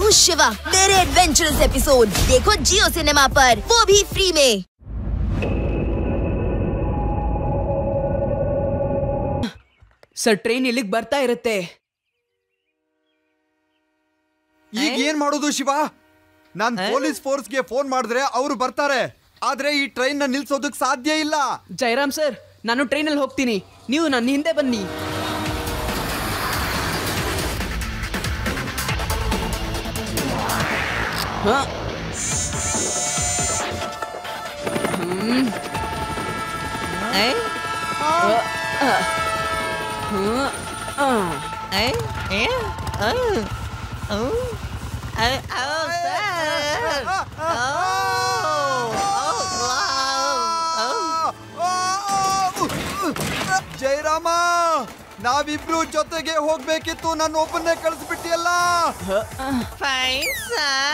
हूँ शिवा, मेरे adventurous episode देखो जियो सिनेमा पर, वो भी फ्री में। ಸರ್ ಟ್ರೈನ್ ಇಲ್ಲಿಗೆ ಬರ್ತಾ ಇರುತ್ತೆ. ಈಗ ಏನ್ ಮಾಡೋದು ಶಿವ? ನಾನ್ ಪೊಲೀಸ್ ಫೋರ್ಸ್ಗೆ ಫೋನ್ ಮಾಡಿದ್ರೆ ಅವರು ಬರ್ತಾರೆ, ಆದ್ರೆ ಈ ಟ್ರೈನ್ ನ ನಿಲ್ಸೋದಕ್ ಸಾಧ್ಯ ಇಲ್ಲ. ಜಯರಾಮ್ ಸರ್, ನಾನು ಟ್ರೈನಲ್ಲಿ ಹೋಗ್ತೀನಿ, ನೀವು ನನ್ನ ಹಿಂದೆ ಬನ್ನಿ. ಜಯರಾಮ, ನಾವಿಬ್ರು ಜೊತೆಗೆ ಹೋಗ್ಬೇಕಿತ್ತು, ನಾನು ಒಬ್ಬನ್ನೇ ಕಳಿಸ್ಬಿಟ್ಟಿಯಲ್ಲ. Fine sir.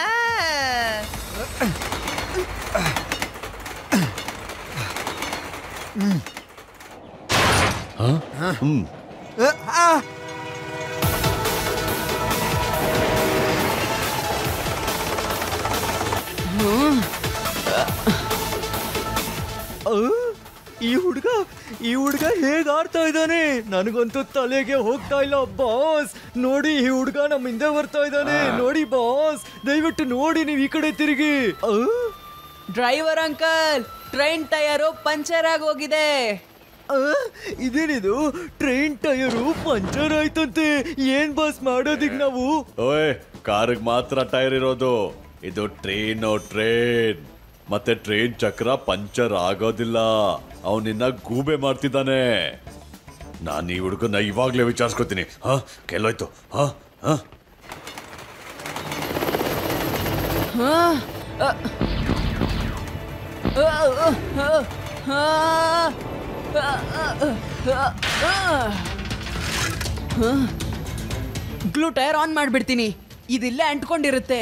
ಈ ಹುಡುಗ ಹೇಗ್ ಆಡ್ತಾ ಇದ್ದಾನೆ, ನನಗಂತೂ ತಲೆಗೆ ಹೋಗ್ತಾ ಇಲ್ಲ ಬಾಸ್. ನೋಡಿ, ಈ ಹುಡುಗ ನಮ್ಮ ಹಿಂದೆ ಬರ್ತಾ ಇದ್ದಾನೆ. ನೋಡಿ ಬಾಸ್, ದಯವಿಟ್ಟು ನೋಡಿ, ನೀವು ಈ ಕಡೆ ತಿರುಗಿ. Driver uncle, train tyre puncture ಆಗಿ ಹೋಗಿದೆ. ಇದೇನಿದು, ಟ್ರೈನ್ ಟೈರು ಪಂಚರ್ ಆಯ್ತಂತೆ. ಏನ್ ಬಾಸ್ ಮಾಡೋದಿಕ್ ನಾವು? ಓಯ್, ಕಾರಿಗೆ ಮಾತ್ರ ಟೈರ್ ಇರೋದು, ಇದು ಟ್ರೈನ್ ಮತ್ತೆ ಟ್ರೈನ್ ಚಕ್ರ ಪಂಚರ್ ಆಗೋದಿಲ್ಲ. ಅವನಿನ್ನ ಗೂಬೆ ಮಾಡ್ತಿದ್ದಾನೆ. ನಾನು ಈ ಹುಡುಗನ ಇವಾಗ್ಲೇ ವಿಚಾರಿಸ್ಕೊತೀನಿ. ಕೆಲೋಯ್ತು. ಗ್ಲೂ ಟೈರ್ ಆನ್ ಮಾಡ್ಬಿಡ್ತೀನಿ, ಇದಿಲ್ಲೇ ಅಂಟ್ಕೊಂಡಿರುತ್ತೆ.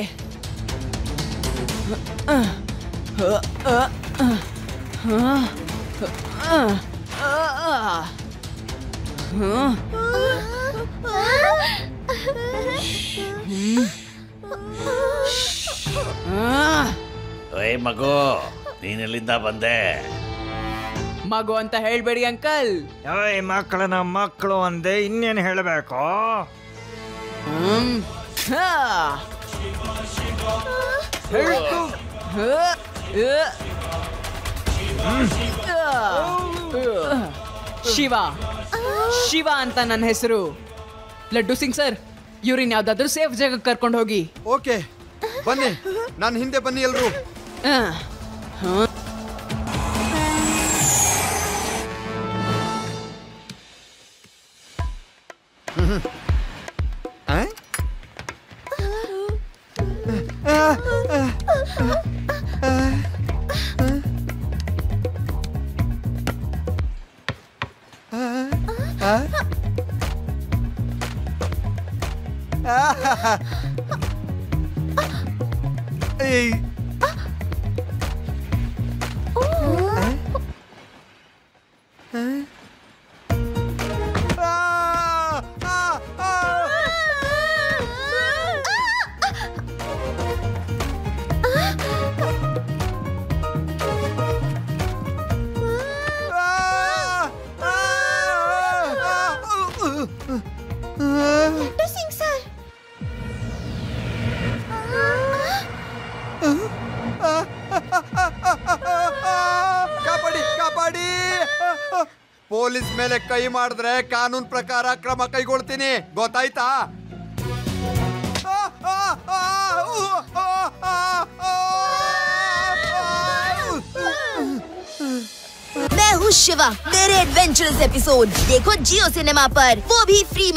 ಓಯ್ ಮಗು, ನೀನೆಲ್ಲಿಂದ ಬಂದೆ? ಮಗು ಅಂತ ಹೇಳ್ಬೇಡಿ ಅಂಕಲ್. ಮಕ್ಕಳನ್ನ ಮಕ್ಕಳು ಅಂದೆ, ಇನ್ನೇನು ಹೇಳಬೇಕು? ಶಿವ ಅಂತ ನನ್ನ ಹೆಸರು. ಲಡ್ಡು ಸಿಂಗ್ ಸರ್, ಇವ್ರಿನ್ ಯಾವ್ದಾದ್ರು ಸೇಫ್ ಜಾಗಕ್ಕೆ ಕರ್ಕೊಂಡು ಹೋಗಿ. ಓಕೆ, ಬನ್ನಿ, ನಾನು ಹಿಂದೆ ಬನ್ನಿ ಎಲ್ರು. ಪೊಲೀಸ್ ಮೇಲೆ ಕೈ ಮಾಡಿದ್ರೆ ಕಾನೂನು ಪ್ರಕಾರ ಕ್ರಮ ಕೈಗೊಳ್ತೀನಿ, ಗೊತ್ತಾಯ್ತಾ? मैं हूँ शिवा, मेरे एडवेंचरस एपिसोड देखो जियो सिनेमा पर, वो भी फ्री में।